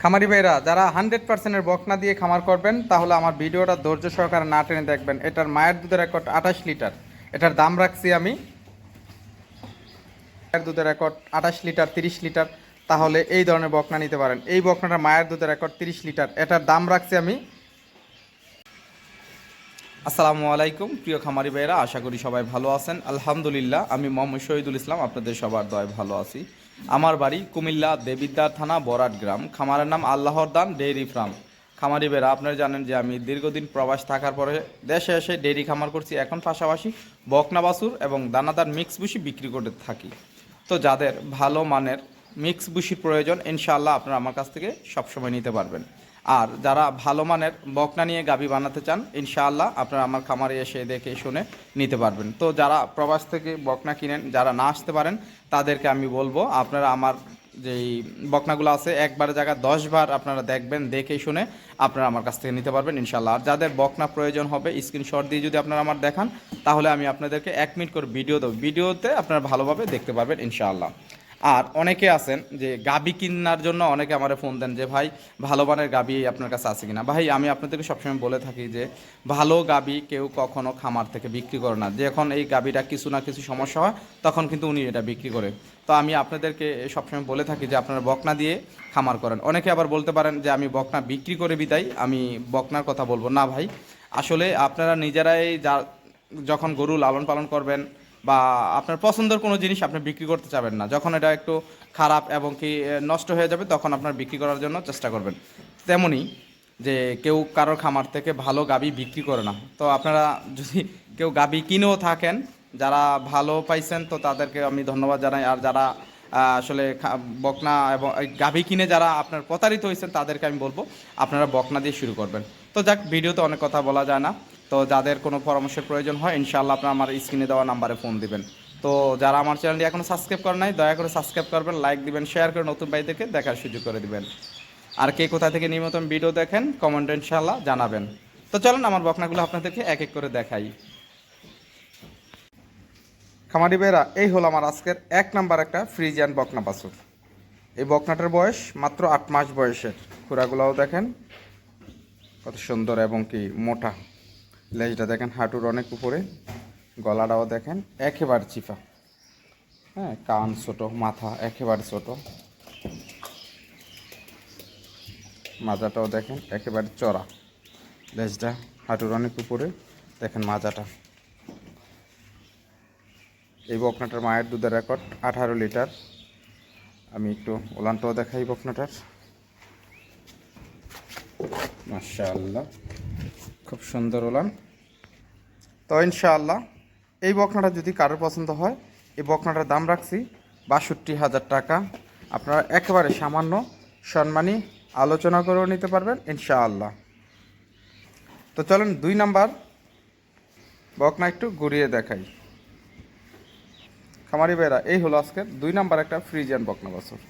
খামারি ভাইরা যারা 100% বকনা দিয়ে খামার করবেন তাহলে আমার ভিডিওটা ধৈর্য সহকারে না টেনে দেখবেন। এটার মায়ের দুধের রেকর্ড 28 লিটার। এটার দাম রাখছি আমি, মায়ের দুধের রেকর্ড 28 লিটার, 30 লিটার। তাহলে এই ধরনের বকনা নিতে পারেন। এই বকনাটার মায়ের দুধের রেকর্ড 30 লিটার। এটার দাম রাখছি আমি। আসসালামু আলাইকুম প্রিয় খামারি ভাইরা, আশা করি সবাই ভালো আছেন। আলহামদুলিল্লাহ, আমি মোহাম্মদ শহীদুল ইসলাম আপনাদের সবার দয়ায় ভালো আছি। আমার বাড়ি কুমিল্লা দেবিদ্বার থানা বরাট গ্রাম। খামারের নাম আল্লাহর দান ডেইরি ফার্ম। খামারি ভাইরা, আপনারা জানেন যে আমি দীর্ঘদিন প্রবাস থাকার পরে দেশে এসে ডেইরি খামার করছি। এখন পাশাপাশি বকনা বাছুর এবং দানাদার মিক্স ভুসি বিক্রি করে থাকি। তো যাদের ভালো মানের মিক্স ভুসির প্রয়োজন, ইনশাআল্লাহ আপনারা আমার কাছ থেকে সবসময় নিতে পারবেন। আর যারা ভালো মানের বকনা নিয়ে গাভী বানাতে চান, ইনশাআল্লাহ আপনারা আমার খামারে এসে দেখে শুনে নিতে পারবেন। তো যারা প্রবাস থেকে বকনা কিনেন, যারা না আসতে পারেন, তাদেরকে আমি বলবো আপনারা আমার যেই বকনাগুলো আছে একবারের জায়গায় 10 বার আপনারা দেখবেন, দেখে শুনে আপনারা আমার কাছ থেকে নিতে পারবেন ইনশাআল্লাহ। আর যাদের বকনা প্রয়োজন হবে, স্ক্রিনশট দিয়ে যদি আপনারা আমার দেখান, তাহলে আমি আপনাদেরকে 1 মিনিট করে ভিডিও দেবো। ভিডিওতে আপনারা ভালোভাবে দেখতে পারবেন ইনশাআল্লাহ। আর অনেকে আছেন যে গাবি কেনার জন্য অনেকে আমারে ফোন দেন যে ভাই ভালো মানের গাবি আপনার কাছে আছে কিনা। ভাই আমি আপনাদেরকে সবসময় বলে থাকি যে ভালো গাবি কেউ কখনো খামার থেকে বিক্রি করে না। যখন এই গাবিটা কিছু না কিছু সমস্যা হয়, তখন কিন্তু উনি এটা বিক্রি করে। তো আমি আপনাদেরকে সবসময় বলে থাকি যে আপনারা বকনা দিয়ে খামার করেন। অনেকে আবার বলতে পারেন যে আমি বকনা বিক্রি করে বিদায় আমি বকনার কথা বলবো না। ভাই আসলে আপনারা নিজেরাই যখন গরু লালন পালন করবেন বা আপনার পছন্দের কোনো জিনিস আপনি বিক্রি করতে চাবেন না, যখন এটা একটু খারাপ এবং কি নষ্ট হয়ে যাবে, তখন আপনার বিক্রি করার জন্য চেষ্টা করবেন। তেমনি যে কেউ কারোর খামার থেকে ভালো গাবি বিক্রি করে না। তো আপনারা যদি কেউ গাবি কিনেও থাকেন, যারা ভালো পাইছেন তো তাদেরকে আমি ধন্যবাদ জানাই। আর যারা আসলে বকনা এবং গাভী কিনে যারা আপনার প্রতারিত হয়েছেন, তাদেরকে আমি বলবো আপনারা বকনা দিয়ে শুরু করবেন। তো যাক, ভিডিওতে অনেক কথা বলা যায় না। তো যাদের কোনো পরামর্শের প্রয়োজন হয়, ইনশাআল্লাহ আপনারা আমার স্ক্রিনে দেওয়া নাম্বারে ফোন দিবেন। তো যারা আমার চ্যানেলটি এখনও সাবস্ক্রাইব করেন নাই, দয়া করে সাবস্ক্রাইব করবেন, লাইক দিবেন, শেয়ার করে নতুন ভাইদেরকে দেখার সুযোগ করে দিবেন। আর কে কোথা থেকে নিয়মিত ভিডিও দেখেন, কমেন্টে ইনশাআল্লাহ জানাবেন। তো চলুন আমার বকনাগুলো আপনাদেরকে এক এক করে দেখাই। খামারি ভাইরা, এই হলো আমার আজকের 1 নাম্বার একটা ফ্রিজিয়ান বকনা বাছুর। এই বকনাটার বয়স মাত্র 8 মাস বয়সের। খুরাগুলাও দেখেন কত সুন্দর এবং কি মোটা। লেজটা দেখেন হাঁটুর অনেক উপরে, গলাটাও দেখেন একেবারে চিফা। হ্যাঁ, কান ছোট, মাথা একেবারে ছোট, মাজাটাও দেখেন একেবারে চড়া। লেজটা হাঁটুর অনেক উপরে, দেখেন মাজাটা। এই বকনাটার মায়ের দুধের রেকর্ড 18 লিটার। আমি একটু ওলানটাও দেখাই বকনাটার। মাশাআল্লাহ, খুব সুন্দর ওলান। তো ইনশাআল্লাহ এই বকনাটা যদি কারোর পছন্দ হয়, এই বকনাটার দাম রাখছি 62,000 টাকা। আপনারা একেবারে সামান্য সম্মানী আলোচনা করেও নিতে পারবেন ইনশাআল্লাহ। তো চলেন 2 নাম্বার বকনা একটু ঘুরিয়ে দেখাই। খামারি ভাইরা, এই হলো আজকের 2 নাম্বার একটা ফ্রিজিয়ান বকনা বাছুর।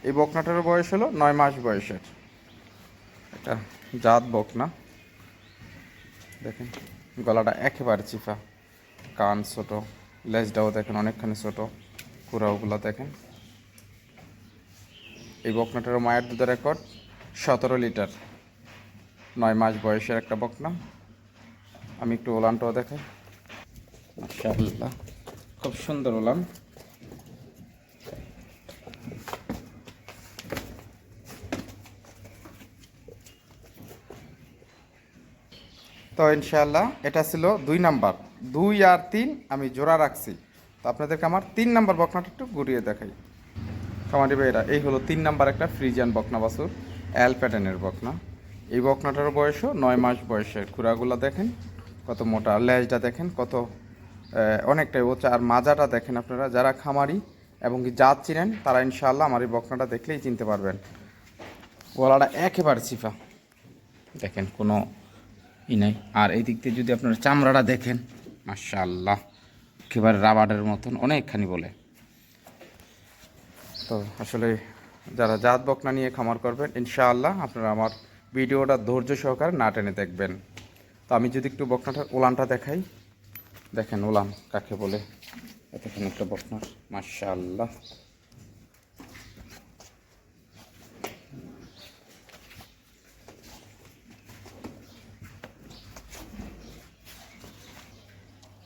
এই বকনাটার বয়স হলো 9 মাস বয়সের। এটা জাত বকনা। দেখেন গলাটা একেবারে চিফা, কান ছোট, লেজটাও দেখেন অনেকখানি ছোট, কুড়াওগুলো দেখেন। এই বকনাটার মায়ের দুধের রেকর্ড 17 লিটার। 9 মাস বয়সের একটা বকনা। আমি একটু ওলানটাও দেখাই। মাশাআল্লাহ, খুব সুন্দর ওলান। তো ইনশাআল্লাহ এটা ছিল 2 নাম্বার। 2 আর 3 আমি জোড়া রাখছি। তো আপনাদেরকে আমার 3 নাম্বার বকনাটা একটু ঘুরিয়ে দেখাই। খামারি ভাইরা, এই হলো 3 নাম্বার একটা ফ্রিজিয়ান বকনা বাছুর, অ্যাল প্যাটার্নের বকনা। এই বকনাটার বয়সও 9 মাস বয়সের। খুরাগুলো দেখেন কত মোটা, লেজটা দেখেন কত অনেকটাই উঁচা। আর মাজাটা দেখেন। আপনারা যারা খামারি এবং কি জাত চিনেন, তারা ইনশাআল্লাহ আমার এই বকনাটা দেখলেই চিনতে পারবেন। গলাটা একেবারে চিফা, দেখেন কোনো নাই। আর এই দিক দিয়ে যদি আপনারা চামড়াটা দেখেন, মাশাআল্লাহ একেবারে রাবারের মতন অনেকখানি বলে। তো আসলে যারা জাত বকনা নিয়ে খামার করবেন, ইনশাআল্লাহ আপনারা আমার ভিডিওটা ধৈর্য সহকারে না টেনে দেখবেন। তো আমি যদি একটু বকনাটার ওলানটা দেখাই, দেখেন ওলান কাকে বলে। এতক্ষণ একটা বকনার, মাশাআল্লাহ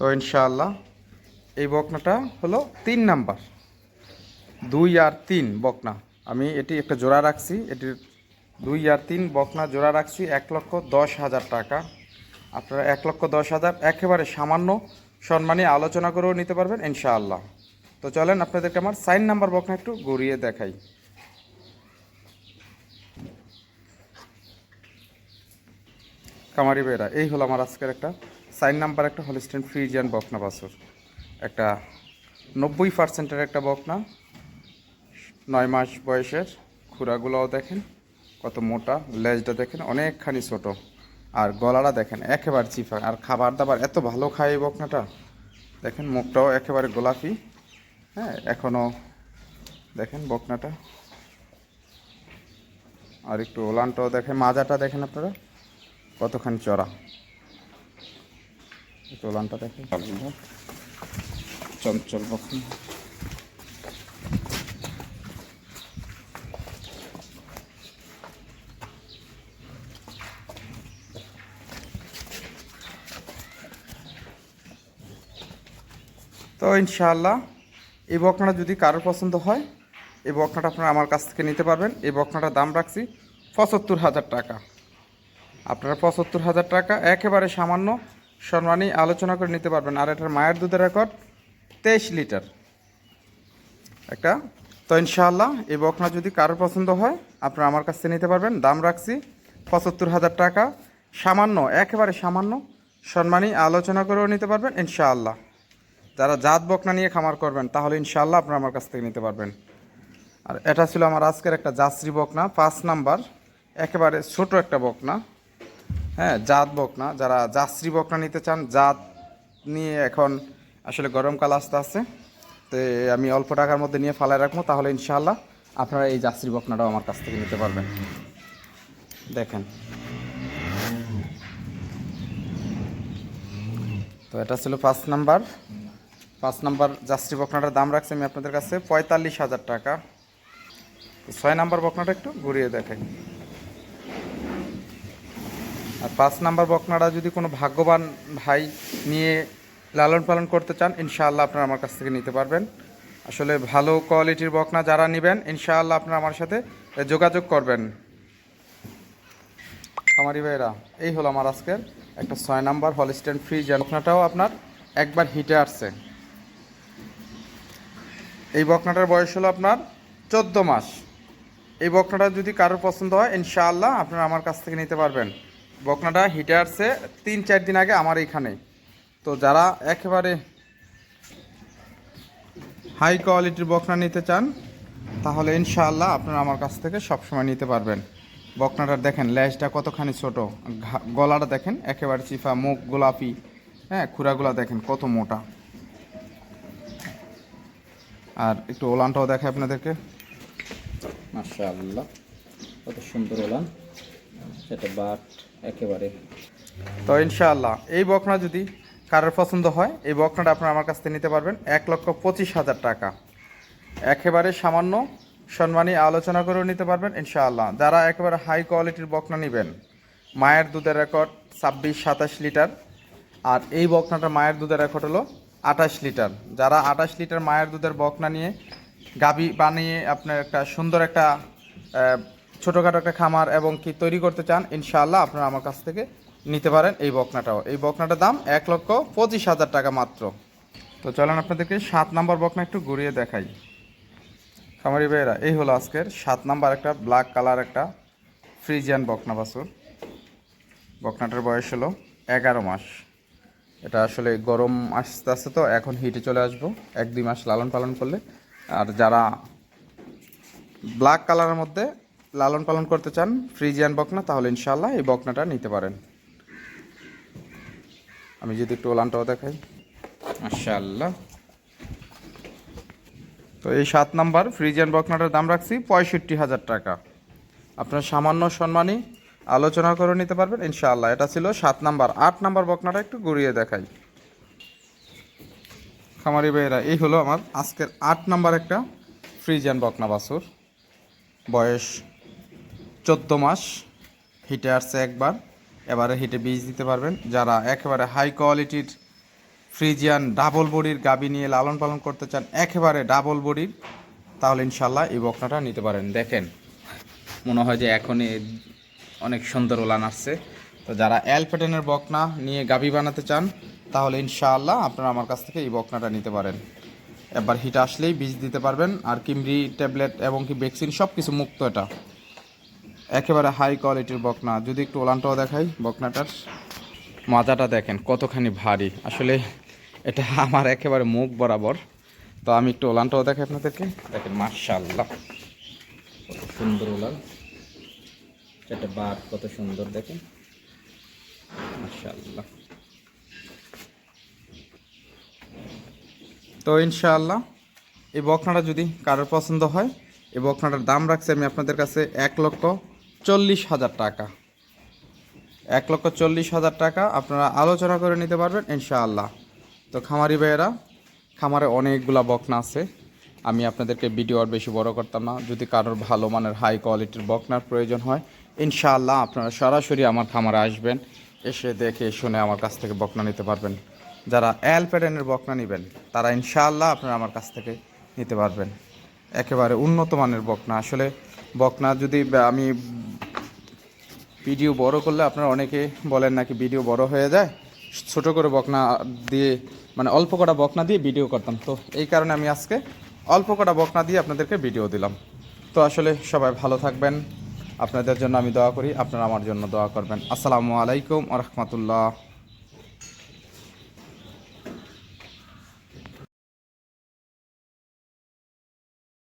তো ইনশাআল্লাহ এই বকনাটা হলো 3 নাম্বার, 2 আর 3 বকনা। আমি এটি একটা জোড়া রাখছি, এটির 2 আর 3 বকনা জোড়া রাখছি 1,10,000 টাকা। আপনারা 1,10,000 একেবারে সামান্য সম্মানী আলোচনা করেও নিতে পারবেন ইনশাআল্লাহ। তো চলেন আপনাদেরকে আমার 4 নাম্বার বকনা একটু ঘুরিয়ে দেখাই। কামারি বেড়া, এই হলো আমার আজকের একটা 4 নাম্বার একটা হলিস্টিয়ান ফ্রিজিয়ান বকনা বাছুর। একটা 90% একটা বকনা, 9 মাস বয়সের। খুরাগুলোও দেখেন কত মোটা, লেজটা দেখেন অনেকখানি ছোট, আর গলাটা দেখেন একেবারে চিফা। আর খাবার দাবার এত ভালো খায় এই বকনাটা, দেখেন মুখটাও একেবারে গোলাপি। হ্যাঁ, এখনও দেখেন বকনাটা, আর একটু ওলানটাও দেখেন, মাজাটা দেখেন আপনারা কতখানি চড়া, একটু ওলানটা দেখেন চঞ্চল বকনা। তো ইনশাআল্লাহ এই বকনাটা যদি কারোর পছন্দ হয়, এই বকনাটা আপনারা আমার কাছ থেকে নিতে পারবেন। এই বকনাটার দাম রাখছি 75,000 টাকা। আপনারা 75,000 টাকা একেবারে সামান্য সম্মানী আলোচনা করে নিতে পারবেন। আর এটার মায়ের দুধের রেকর্ড 23 লিটার একটা। তো ইনশাআল্লাহ এই বকনা যদি কারোর পছন্দ হয় আপনারা আমার কাছ থেকে নিতে পারবেন। দাম রাখছি 75,000 টাকা, সামান্য একেবারে সামান্য সম্মানী আলোচনা করেও নিতে পারবেন ইনশাআল্লাহ। যারা জাত বকনা নিয়ে খামার করবেন তাহলে ইনশাআল্লাহ আপনারা আমার কাছ থেকে নিতে পারবেন। আর এটা ছিল আমার আজকের একটা জার্সি বকনা 5 নাম্বার, একেবারে ছোট একটা বকনা। হ্যাঁ, জাত বকনা। যারা জার্সি বকনা নিতে চান, জাত নিয়ে এখন আসলে গরমকাল আসতে আসছে, তো আমি অল্প টাকার মধ্যে নিয়ে ফালায় রাখবো, তাহলে ইনশাআল্লাহ আপনারা এই জার্সি বকনাটাও আমার কাছ থেকে নিতে পারবেন। দেখেন, তো এটা ছিল 5 নাম্বার জার্সি বকনাটার দাম রাখছি আমি আপনাদের কাছে 45,000 টাকা। 6 নাম্বার বকনাটা একটু ঘুরিয়ে দেখাই। আর 5 নাম্বার বকনাটা যদি কোনো ভাগ্যবান ভাই নিয়ে লালন পালন করতে চান ইনশাআল্লাহ আপনারা আমার কাছ থেকে নিতে পারবেন। আসলে ভালো কোয়ালিটির বকনা যারা নেবেন ইনশাআল্লাহ আপনারা আমার সাথে যোগাযোগ করবেন। খামারি ভাইরা, এই হলো আমার আজকের একটা 6 নাম্বার হলিস্টিয়ান ফ্রিজিয়ান বকনাটাও আপনার একবার হিটে আসছে। এই বকনাটার বয়স হলো আপনার 14 মাস। এই বকনাটা যদি কারোর পছন্দ হয় ইনশাআল্লাহ আপনারা আমার কাছ থেকে নিতে পারবেন। বকনাটা হিটে আসছে 3-4 দিন আগে আমার এইখানে। তো যারা একেবারে হাই কোয়ালিটির বকনা নিতে চান তাহলে ইনশাআল্লাহ আপনারা আমার কাছ থেকে সবসময় নিতে পারবেন। বকনাটার দেখেন লেজটা কতখানি ছোট, গলাটা দেখেন একেবারে চিফা, মুখ গোলাপি। হ্যাঁ, খুরাগুলা দেখেন কত মোটা। আর একটু ওলানটাও দেখায় আপনাদেরকে, মাশাআল্লাহ কত সুন্দর ওলান, সেটা বাট একেবারে। তো ইনশাআল্লাহ এই বকনা যদি কারোর পছন্দ হয় এই বকনাটা আপনারা আমার কাছ থেকে নিতে পারবেন 1,25,000 টাকা। একেবারে সামান্য সম্মানী আলোচনা করেও নিতে পারবেন ইনশাআল্লাহ। যারা একেবারে হাই কোয়ালিটির বকনা নেবেন, মায়ের দুধের রেকর্ড 26-27 লিটার, আর এই বকনাটার মায়ের দুধের রেকর্ড হলো 28 লিটার। যারা 28 লিটার মায়ের দুধের বকনা নিয়ে গাভী বানিয়ে আপনার একটা সুন্দর একটা ছোটোখাটো একটা খামার এবং কি তৈরি করতে চান ইনশাআল্লাহ আপনারা আমার কাছ থেকে নিতে পারেন এই বকনাটাও। এই বকনাটার দাম 1,25,000 টাকা মাত্র। তো চলেন আপনাদেরকে 7 নাম্বার বকনা একটু ঘুরিয়ে দেখাই। খামারি ভাইয়েরা, এই হলো আজকের 7 নাম্বার একটা ব্ল্যাক কালার একটা ফ্রিজিয়ান বকনা বাছুর। বকনাটার বয়স হলো 11 মাস। এটা আসলে গরম আসতে আসতে তো এখন হিটে চলে আসবো 1-2 মাস লালন পালন করলে। আর যারা ব্ল্যাক কালারের মধ্যে লালন পালন করতে চান ফ্রিজিয়ান বকনা তাহলে ইনশাআল্লাহ এই বকনাটা নিতে পারেন। আমি যদি একটু ওলানটাও দেখাই, মাশাআল্লাহ। তো এই 7 নাম্বার ফ্রিজিয়ান বকনাটার দাম রাখছি 65,000 টাকা। আপনার সামান্য সম্মানী আলোচনা করে নিতে পারবেন ইনশাআল্লাহ। এটা ছিল 7 নাম্বার। 8 নাম্বার বকনাটা একটু ঘুরিয়ে দেখাই। খামারি ভাইয়েরা, এই হলো আমার আজকের 8 নাম্বার একটা ফ্রিজিয়ান বকনা বাছুর। বয়স 14 মাস। হিটে আসছে একবার, এবারে হিটে বীজ দিতে পারবেন। যারা একেবারে হাই কোয়ালিটির ফ্রিজিয়ান ডাবল বডির গাবি নিয়ে লালন পালন করতে চান, একেবারে ডাবল বডির, তাহলে ইনশাল্লাহ এই বকনাটা নিতে পারেন। দেখেন মনে হয় যে এখনই অনেক সুন্দর ওলান আসছে। তো যারা এল প্যাটার্নের বকনা নিয়ে গাবি বানাতে চান তাহলে ইনশাআল্লাহ আপনারা আমার কাছ থেকে এই বকনাটা নিতে পারেন। এবার হিট আসলেই বীজ দিতে পারবেন। আর কিমরি ট্যাবলেট এবং কি ভ্যাকসিন সব কিছু মুক্ত। এটা একেবারে হাই কোয়ালিটির বকনা। যদি একটু ওলানটাও দেখাই, বকনাটার মাজাটা দেখেন কতখানি ভারী, আসলে এটা আমার একেবারে মুখ বরাবর। তো আমি একটু ওলানটাও দেখাই আপনাদেরকে। দেখেন মাশাআল্লাহ কত সুন্দর ওলান, এটা বার কত সুন্দর দেখেন মাশাআল্লাহ। তো ইনশাআল্লাহ এই বকনাটা যদি কারোর পছন্দ হয়, এই বকনাটার দাম রাখছি আমি আপনাদের কাছে 1,40,000 টাকা। 1,40,000 টাকা আপনারা আলোচনা করে নিতে পারবেন ইনশাআল্লাহ। তো খামারি ভাইয়েরা, খামারে অনেকগুলা বকনা আছে, আমি আপনাদেরকে ভিডিও আর বেশি বড় করতাম না। যদি কারোর ভালো মানের হাই কোয়ালিটির বকনার প্রয়োজন হয় ইনশাআল্লাহ আপনারা সরাসরি আমার খামারে আসবেন, এসে দেখে শুনে আমার কাছ থেকে বকনা নিতে পারবেন। যারা এল প্যাটার্নের বকনা নেবেন তারা ইনশাআল্লাহ আপনারা আমার কাছ থেকে নিতে পারবেন। একেবারে উন্নত মানের বকনা। আসলে বকনা যদি আমি ভিডিও বড় করলে আপনারা অনেকে বলেন নাকি ভিডিও বড় হয়ে যায়, ছোট করে বকনা দিয়ে মানে অল্প কটা বকনা দিয়ে ভিডিও করতাম। তো এই কারণে আমি আজকে অল্প কটা বকনা দিয়ে আপনাদেরকে ভিডিও দিলাম। তো আসলে সবাই ভালো থাকবেন, আপনাদের জন্য আমি দোয়া করি, আপনারা আমার জন্য দোয়া করবেন। আসসালামু আলাইকুম ওয়া রাহমাতুল্লাহ।